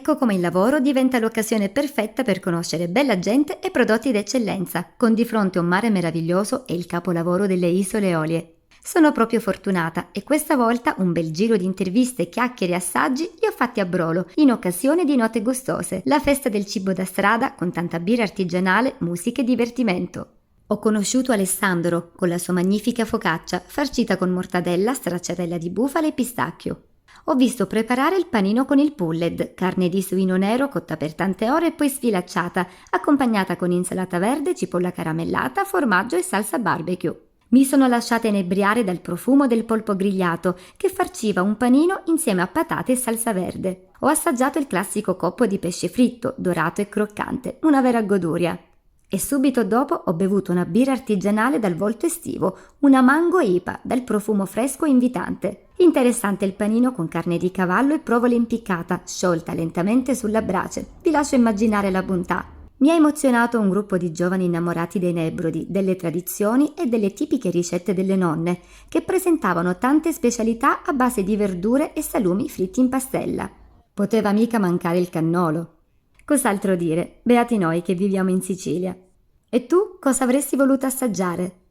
Ecco come il lavoro diventa l'occasione perfetta per conoscere bella gente e prodotti d'eccellenza, con di fronte un mare meraviglioso e il capolavoro delle Isole Eolie. Sono proprio fortunata e questa volta un bel giro di interviste, chiacchiere e assaggi li ho fatti a Brolo, in occasione di Note Gustose, la festa del cibo da strada con tanta birra artigianale, musica e divertimento. Ho conosciuto Alessandro con la sua magnifica focaccia, farcita con mortadella, stracciatella di bufala e pistacchio. Ho visto preparare il panino con il pulled, carne di suino nero cotta per tante ore e poi sfilacciata, accompagnata con insalata verde, cipolla caramellata, formaggio e salsa barbecue. Mi sono lasciata inebriare dal profumo del polpo grigliato che farciva un panino insieme a patate e salsa verde. Ho assaggiato il classico coppo di pesce fritto, dorato e croccante, una vera goduria. E subito dopo ho bevuto una birra artigianale dal volto estivo, una mango IPA dal profumo fresco e invitante. Interessante il panino con carne di cavallo e provola impiccata, sciolta lentamente sulla brace. Vi lascio immaginare la bontà. Mi ha emozionato un gruppo di giovani innamorati dei Nebrodi, delle tradizioni e delle tipiche ricette delle nonne, che presentavano tante specialità a base di verdure e salumi fritti in pastella. Poteva mica mancare il cannolo. Cos'altro dire? Beati noi che viviamo in Sicilia. E tu cosa avresti voluto assaggiare?